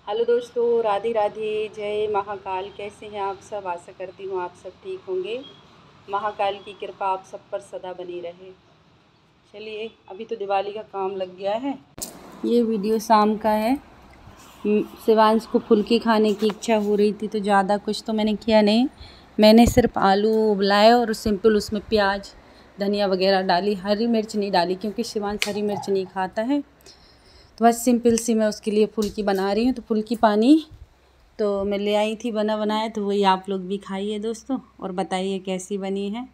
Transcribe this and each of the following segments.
Hello दोस्तों, राधे राधे, जय महाकाल। कैसे हैं आप सब? आशा करती हूँ आप सब ठीक होंगे। महाकाल की कृपा आप सब पर सदा बनी रहे। चलिए, अभी तो दिवाली का काम लग गया है। ये वीडियो शाम का है। शिवांश को फुल्की खाने की इच्छा हो रही थी तो ज़्यादा कुछ तो मैंने किया नहीं। मैंने सिर्फ आलू उबलाए और सिंपल उसमें प्याज धनिया वगैरह डाली। हरी मिर्च नहीं डाली क्योंकि शिवांश हरी मिर्च नहीं खाता है। तो बस सिंपल सी मैं उसके लिए फुल्की बना रही हूँ। तो फुल्की पानी तो मैं ले आई थी बनाया, तो वही आप लोग भी खाइए दोस्तों और बताइए कैसी बनी है।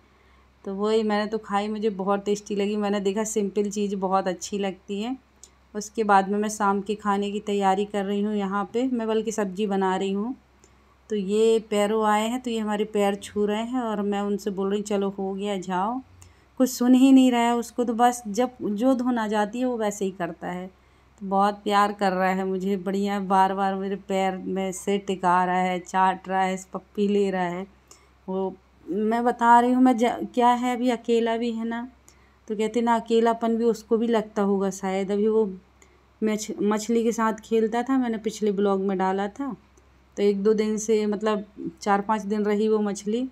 तो वही मैंने तो खाई, मुझे बहुत टेस्टी लगी। मैंने देखा सिंपल चीज़ बहुत अच्छी लगती है। उसके बाद में मैं शाम के खाने की तैयारी कर रही हूँ। यहाँ पे मैं बल्कि सब्ज़ी बना रही हूँ। तो ये पैरों आए हैं तो ये हमारे पैर छू रहे हैं और मैं उनसे बोल रही चलो हो गया जाओ। कुछ सुन ही नहीं रहा है उसको, तो बस जब जो धुन आ जाती है वो वैसे ही करता है। तो बहुत प्यार कर रहा है मुझे, बढ़िया बार बार मेरे पैर में से टिका रहा है, चाट रहा है, पप्पी ले रहा है। वो मैं बता रही हूँ क्या है, अभी अकेला भी है ना, तो कहते ना अकेलापन भी उसको भी लगता होगा शायद। अभी वो मछली के साथ खेलता था, मैंने पिछले ब्लॉग में डाला था। तो 1-2 दिन से मतलब 4-5 दिन रही वो मछली,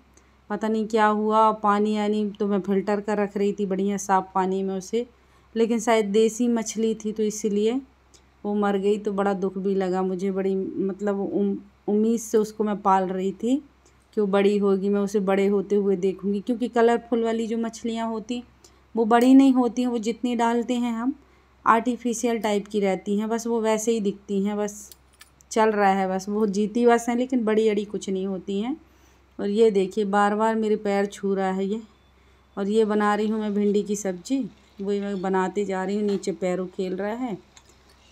पता नहीं क्या हुआ। पानी यानी तो मैं फ़िल्टर कर रख रही थी बढ़िया साफ़ पानी में उसे, लेकिन शायद देसी मछली थी तो इसीलिए वो मर गई। तो बड़ा दुख भी लगा मुझे, बड़ी मतलब उम्मीद से उसको मैं पाल रही थी कि वो बड़ी होगी, मैं उसे बड़े होते हुए देखूँगी। क्योंकि कलरफुल वाली जो मछलियाँ होती वो बड़ी नहीं होती हैं, वो जितनी डालते हैं हम आर्टिफिशियल टाइप की रहती हैं, बस वो वैसे ही दिखती हैं। बस चल रहा है, बस वो जीती बस हैं, लेकिन बड़ी अड़ी कुछ नहीं होती हैं। और ये देखिए बार बार मेरे पैर छू रहा है ये। और ये बना रही हूँ मैं भिंडी की सब्ज़ी, वही मैं बनाते जा रही हूँ। नीचे पैरों खेल रहा है।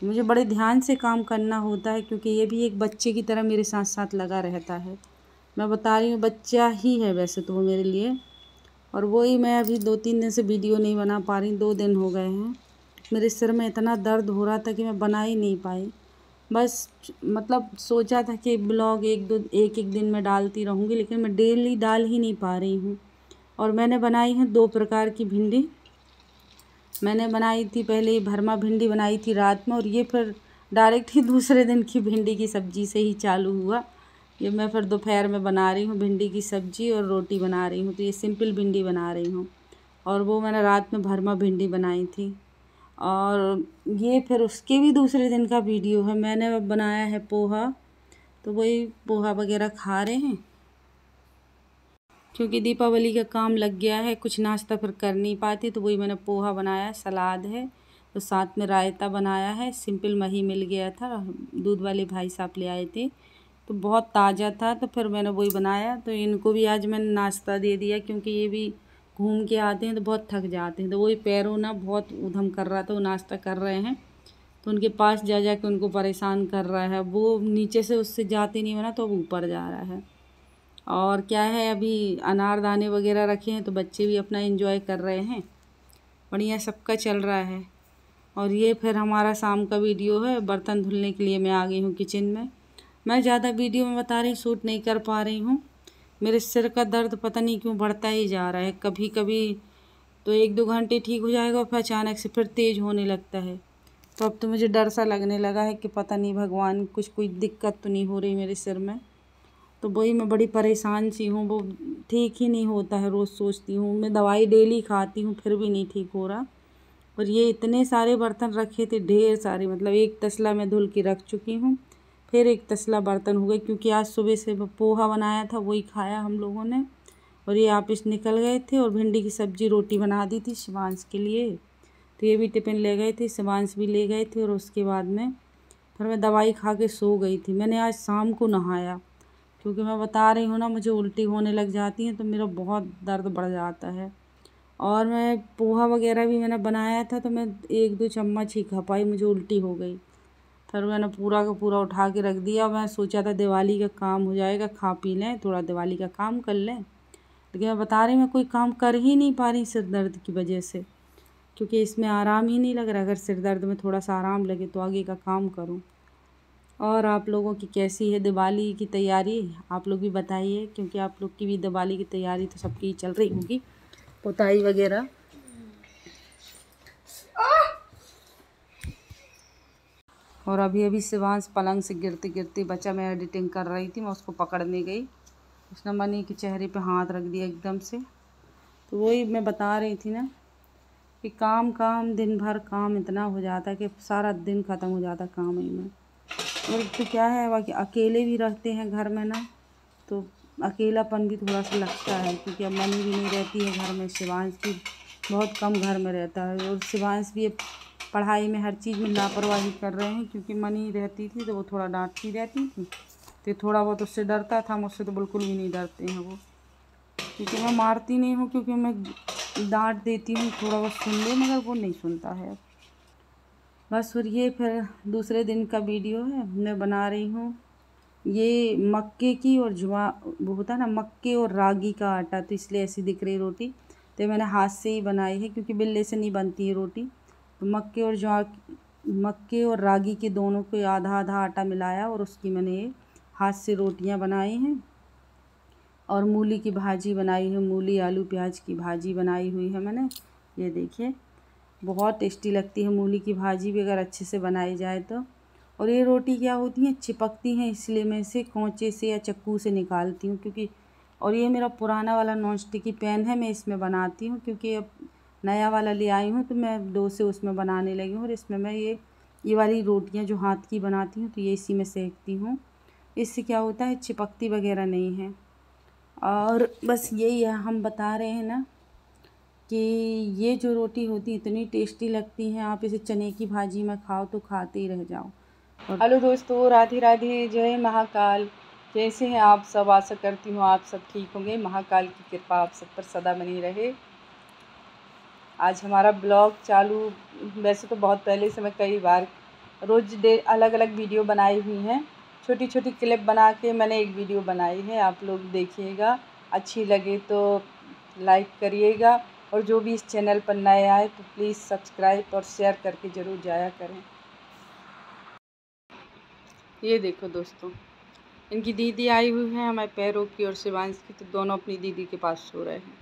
मुझे बड़े ध्यान से काम करना होता है क्योंकि ये भी एक बच्चे की तरह मेरे साथ साथ लगा रहता है। मैं बता रही हूँ बच्चा ही है वैसे तो वो मेरे लिए। और वही मैं अभी 2-3 दिन से वीडियो नहीं बना पा रही, 2 दिन हो गए हैं। मेरे सिर में इतना दर्द हो रहा था कि मैं बना ही नहीं पाई। बस मतलब सोचा था कि ब्लॉग एक दिन में डालती रहूँगी, लेकिन मैं डेली डाल ही नहीं पा रही हूँ। और मैंने बनाई है 2 प्रकार की भिंडी। मैंने बनाई थी पहले भरमा भिंडी बनाई थी रात में, और ये फिर डायरेक्ट ही दूसरे दिन की भिंडी की सब्ज़ी से ही चालू हुआ। ये मैं फिर दोपहर में बना रही हूँ भिंडी की सब्ज़ी और रोटी बना रही हूँ। तो ये सिंपल भिंडी बना रही हूँ और वो मैंने रात में भरमा भिंडी बनाई थी। और ये फिर उसके भी दूसरे दिन का वीडियो है। मैंने बनाया है पोहा, तो वही पोहा वगैरह खा रहे हैं क्योंकि दीपावली का काम लग गया है। कुछ नाश्ता फिर कर नहीं पाती, तो वही मैंने पोहा बनाया, सलाद है, तो साथ में रायता बनाया है। सिंपल मही मिल गया था, दूध वाले भाई साहब ले आए थे, तो बहुत ताज़ा था, तो फिर मैंने वही बनाया। तो इनको भी आज मैंने नाश्ता दे दिया क्योंकि ये भी घूम के आते हैं तो बहुत थक जाते हैं। तो वही पैरों ना बहुत उधम कर रहा था, वो नाश्ता कर रहे हैं तो उनके पास जा जा के उनको परेशान कर रहा है। वो नीचे से उससे जाते नहीं बना तो अब ऊपर जा रहा है। और क्या है, अभी अनारदाने वगैरह रखे हैं तो बच्चे भी अपना एंजॉय कर रहे हैं। बढ़िया सबका चल रहा है। और ये फिर हमारा शाम का वीडियो है। बर्तन धुलने के लिए मैं आ गई हूँ किचन में। मैं ज़्यादा वीडियो में बता रही शूट नहीं कर पा रही हूँ। मेरे सिर का दर्द पता नहीं क्यों बढ़ता ही जा रहा है। कभी कभी तो 1-2 घंटे ठीक हो जाएगा और फिर अचानक से फिर तेज़ होने लगता है। तो अब तो मुझे डर सा लगने लगा है कि पता नहीं भगवान कुछ कोई दिक्कत तो नहीं हो रही मेरे सिर में। तो वही मैं बड़ी परेशान सी हूँ, वो ठीक ही नहीं होता है। रोज़ सोचती हूँ, मैं दवाई डेली खाती हूँ फिर भी नहीं ठीक हो रहा। और ये इतने सारे बर्तन रखे थे, ढेर सारे, मतलब 1 तसला मैं धुल के रख चुकी हूँ, फिर 1 तसला बर्तन हो गए क्योंकि आज सुबह से पोहा बनाया था वही खाया हम लोगों ने। और ये ऑफिस निकल गए थे और भिंडी की सब्ज़ी रोटी बना दी थी शिवांश के लिए, तो ये भी टिफ़िन ले गए थे, शिवांश भी ले गए थे। और उसके बाद में फिर मैं दवाई खा के सो गई थी। मैंने आज शाम को नहाया क्योंकि मैं बता रही हूँ ना मुझे उल्टी होने लग जाती है तो मेरा बहुत दर्द बढ़ जाता है। और मैं पोहा वगैरह भी मैंने बनाया था तो मैं 1-2 चम्मच ही खा पाई, मुझे उल्टी हो गई। फिर मैंने पूरा का पूरा उठा के रख दिया। मैं सोचा था दिवाली का काम हो जाएगा, खा पी लें, थोड़ा दिवाली का काम कर लें, लेकिन मैं बता रही मैं कोई काम कर ही नहीं पा रही सिर दर्द की वजह से, क्योंकि इसमें आराम ही नहीं लग रहा। अगर सिर दर्द में थोड़ा सा आराम लगे तो आगे का काम करूँ। और आप लोगों की कैसी है दिवाली की तैयारी, आप लोग भी बताइए, क्योंकि आप लोग की भी दिवाली की तैयारी तो सबकी चल रही होगी, पुताई वगैरह। और अभी अभी शिवांश पलंग से गिरते गिरते बचा। मैं एडिटिंग कर रही थी, मैं उसको पकड़ने गई, उसने मनी के चेहरे पे हाथ रख दिया एकदम से। तो वही मैं बता रही थी ना कि काम काम दिन भर काम इतना हो जाता है कि सारा दिन ख़त्म हो जाता काम ही में। और तो क्या है बाकी अकेले भी रहते हैं घर में ना, तो अकेलापन भी थोड़ा सा लगता है, क्योंकि अब मनी भी नहीं रहती है घर में। शिवांश भी बहुत कम घर में रहता है, और शिवांश भी पढ़ाई में हर चीज़ में लापरवाही कर रहे हैं, क्योंकि मनी रहती थी तो वो थोड़ा डांटती रहती थी, तो थोड़ा बहुत उससे डरता था। मुझसे तो बिल्कुल भी नहीं डरते हैं वो, क्योंकि मैं मारती नहीं हूँ, क्योंकि मैं डांट देती हूँ थोड़ा बहुत सुन ले, मगर वो नहीं सुनता है बस। और ये फिर दूसरे दिन का वीडियो है, मैं बना रही हूँ ये मक्के की और वो होता है ना मक्के और रागी का आटा, तो इसलिए ऐसी दिख रही रोटी। तो मैंने हाथ से ही बनाई है, क्योंकि बिल्ले से नहीं बनती है रोटी। तो मक्के और रागी के दोनों को आधा आधा आटा मिलाया, और उसकी मैंने ये हाथ से रोटियां बनाई हैं। और मूली की भाजी बनाई है, मूली आलू प्याज की भाजी बनाई हुई है मैंने। ये देखिए बहुत टेस्टी लगती है मूली की भाजी भी, अगर अच्छे से बनाई जाए तो। और ये रोटी क्या होती है, चिपकती हैं, इसलिए मैं इसे कोंचे से या चक्कू से निकालती हूँ, क्योंकि और ये मेरा पुराना वाला नॉन स्टिकी पैन है, मैं इसमें बनाती हूँ, क्योंकि अब नया वाला ले आई हूँ तो मैं डो से उसमें बनाने लगी हूँ। और इसमें मैं ये वाली रोटियाँ जो हाथ की बनाती हूँ तो ये इसी में सेकती हूँ। इससे क्या होता है, चिपकती वगैरह नहीं है। और बस यही है, हम बता रहे हैं ना कि ये जो रोटी होती है इतनी टेस्टी लगती हैं, आप इसे चने की भाजी में खाओ तो खाते ही रह जाओ। और हेलो दोस्तों, राधे राधे, जय महाकाल। कैसे हैं आप सब? आशा करती हूँ आप सब ठीक होंगे। महाकाल की कृपा आप सब पर सदा बनी रहे। आज हमारा ब्लॉग चालू, वैसे तो बहुत पहले से मैं कई बार रोज़ अलग अलग वीडियो बनाई हुई हैं, छोटी छोटी क्लिप बना के मैंने एक वीडियो बनाई है, आप लोग देखिएगा। अच्छी लगे तो लाइक करिएगा, और जो भी इस चैनल पर नए आए तो प्लीज़ सब्सक्राइब और शेयर करके ज़रूर जाया करें। ये देखो दोस्तों, इनकी दीदी आई हुई है हमारे पैरों की और शिवांश की, तो दोनों अपनी दीदी के पास सो रहे हैं।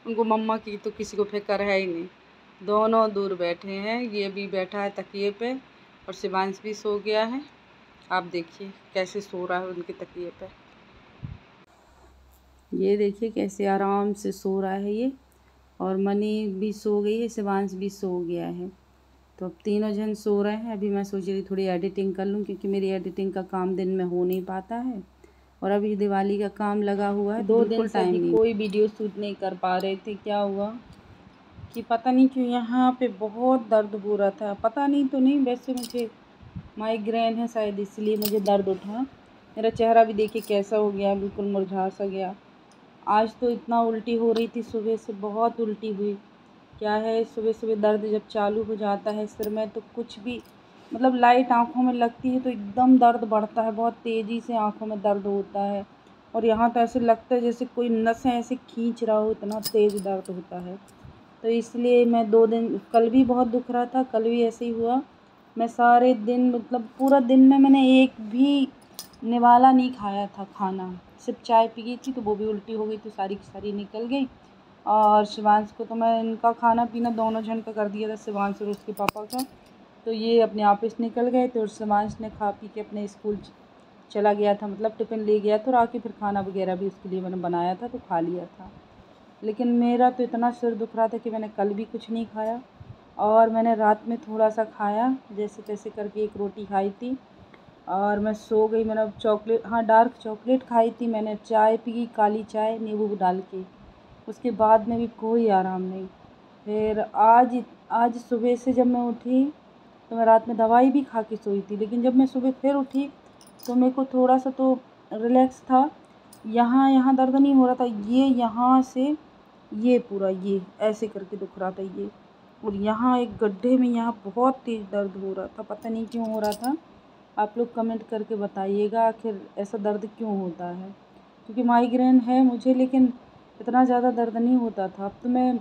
उनको मम्मा की तो किसी को फिक्र है ही नहीं, दोनों दूर बैठे हैं। ये भी बैठा है तकिए पे, और शिवांश भी सो गया है। आप देखिए कैसे सो रहा है उनके तकिए पे, ये देखिए कैसे आराम से सो रहा है ये। और मनी भी सो गई है, शिवांश भी सो गया है, तो अब तीनों जन सो रहे हैं। अभी मैं सोच रही थोड़ी एडिटिंग कर लूँ, क्योंकि मेरी एडिटिंग का काम दिन में हो नहीं पाता है, और अभी दिवाली का काम लगा हुआ है। 2 दिन से अभी कोई वीडियो शूट नहीं कर पा रहे थे। क्या हुआ कि पता नहीं क्यों यहाँ पे बहुत दर्द हो रहा था, पता नहीं तो नहीं, वैसे मुझे माइग्रेन है शायद, इसलिए मुझे दर्द उठा। मेरा चेहरा भी देखिए कैसा हो गया, बिल्कुल मुरझा सा गया। आज तो इतना उल्टी हो रही थी, सुबह से बहुत उल्टी हुई। क्या है, सुबह सुबह दर्द जब चालू हो जाता है सिर में, तो कुछ भी मतलब लाइट आँखों में लगती है तो एकदम दर्द बढ़ता है, बहुत तेज़ी से आँखों में दर्द होता है। और यहाँ तो ऐसे लगता है जैसे कोई नसें ऐसे खींच रहा हो, इतना तेज़ दर्द होता है। तो इसलिए मैं 2 दिन, कल भी बहुत दुख रहा था, कल भी ऐसे ही हुआ। मैं सारे दिन मतलब पूरा दिन में मैंने एक भी निवाला नहीं खाया था खाना, सिर्फ चाय पी थी, तो वो भी उल्टी हो गई, तो सारी की सारी निकल गई। और शिवांश को तो मैं इनका खाना पीना दोनों जन का कर दिया था, शिवांश और उसके पापा का, तो ये अपने ऑफिस निकल गए थे। और शिवांश ने खा पी के अपने स्कूल चला गया था, मतलब टिफ़िन ले गया था, और आके फिर खाना वगैरह भी उसके लिए मैंने बनाया था तो खा लिया था। लेकिन मेरा तो इतना सिर दुख रहा था कि मैंने कल भी कुछ नहीं खाया, और मैंने रात में थोड़ा सा खाया, जैसे तैसे करके एक रोटी खाई थी, और मैं सो गई। मैंने चॉकलेट, हाँ डार्क चॉकलेट खाई थी मैंने, चाय पी, काली चाय नींबू डाल के। उसके बाद में भी कोई आराम नहीं। फिर आज सुबह से जब मैं उठी तो मैं रात में दवाई भी खा के सोई थी, लेकिन जब मैं सुबह फिर उठी तो मेरे को थोड़ा सा तो रिलैक्स था। यहाँ यहाँ दर्द नहीं हो रहा था, ये यहाँ से ये पूरा ये ऐसे करके दुख रहा था ये, और यहाँ एक गड्ढे में यहाँ बहुत तेज़ दर्द हो रहा था, पता नहीं क्यों हो रहा था। आप लोग कमेंट करके बताइएगा आखिर ऐसा दर्द क्यों होता है, क्योंकि माइग्रेन है मुझे, लेकिन इतना ज़्यादा दर्द नहीं होता था। अब तो मैं,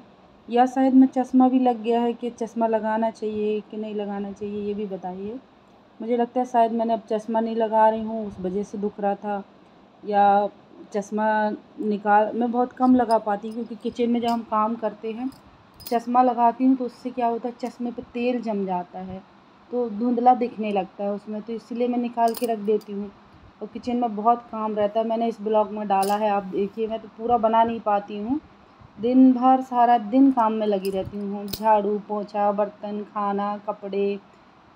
या शायद मैं चश्मा भी लग गया है, कि चश्मा लगाना चाहिए कि नहीं लगाना चाहिए, ये भी बताइए। मुझे लगता है शायद मैंने अब चश्मा नहीं लगा रही हूँ, उस वजह से दुख रहा था, या चश्मा मैं बहुत कम लगा पाती हूँ, क्योंकि किचन में जब हम काम करते हैं चश्मा लगाती हूँ तो उससे क्या होता है, चश्मे पे तेल जम जाता है, तो धुंधला दिखने लगता है उसमें, तो इसलिए मैं निकाल के रख देती हूँ। और किचन में बहुत काम रहता है, मैंने इस ब्लॉग में डाला है, आप देखिए। मैं तो पूरा बना नहीं पाती हूँ, दिन भर सारा दिन काम में लगी रहती हूँ। झाड़ू पोछा, बर्तन, खाना, कपड़े,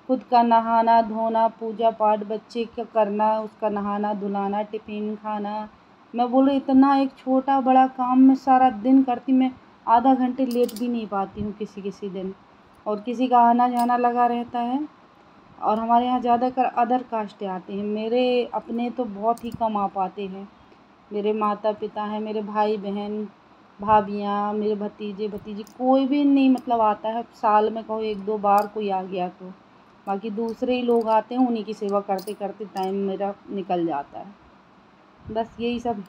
खुद का नहाना धोना, पूजा पाठ, बच्चे का करना, उसका नहाना धुलाना, टिफ़िन खाना। मैं बोलूँ इतना एक छोटा बड़ा काम मैं सारा दिन करती, मैं आधा घंटे लेट भी नहीं पाती हूँ किसी किसी दिन। और किसी का आना जाना लगा रहता है। और हमारे यहाँ ज़्यादातर अदर कास्ट आते हैं, मेरे अपने तो बहुत ही कम आ पाते हैं। मेरे माता पिता हैं, मेरे भाई बहन, भाभियाँ, मेरे भतीजे भतीजी, कोई भी नहीं मतलब आता है। साल में कहो 1-2 बार कोई आ गया तो, बाकी दूसरे ही लोग आते हैं, उन्हीं की सेवा करते करते टाइम मेरा निकल जाता है। बस यही सब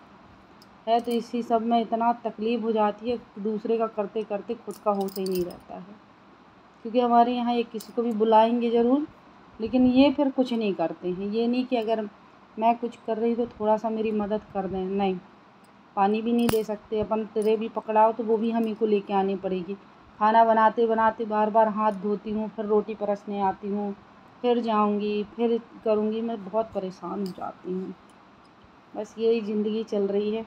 है। तो इसी सब में इतना तकलीफ़ हो जाती है, दूसरे का करते करते खुद का होश ही नहीं रहता है। क्योंकि हमारे यहाँ ये किसी को भी बुलाएंगे ज़रूर, लेकिन ये फिर कुछ नहीं करते हैं। ये नहीं कि अगर मैं कुछ कर रही तो थोड़ा सा मेरी मदद कर दें, नहीं। पानी भी नहीं दे सकते अपन, ट्रे भी पकड़ाओ तो वो भी हम ही को लेके आनी पड़ेगी। खाना बनाते बनाते बार बार हाथ धोती हूँ, फिर रोटी परसने आती हूँ, फिर जाऊँगी, फिर करूँगी। मैं बहुत परेशान हो जाती हूँ। बस यही ज़िंदगी चल रही है।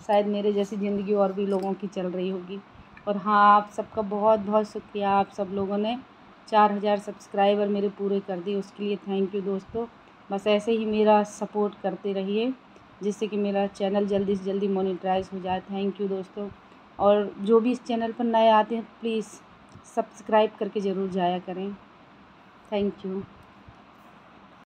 शायद मेरे जैसी ज़िंदगी और भी लोगों की चल रही होगी। और हाँ, आप सबका बहुत बहुत शुक्रिया। आप सब लोगों ने 4000 सब्सक्राइबर मेरे पूरे कर दिए, उसके लिए थैंक यू दोस्तों। बस ऐसे ही मेरा सपोर्ट करते रहिए, जिससे कि मेरा चैनल जल्दी से जल्दी मोनेटाइज हो जाए। थैंक यू दोस्तों। और जो भी इस चैनल पर नए आते हैं प्लीज़ सब्सक्राइब करके ज़रूर जाया करें। Thank you.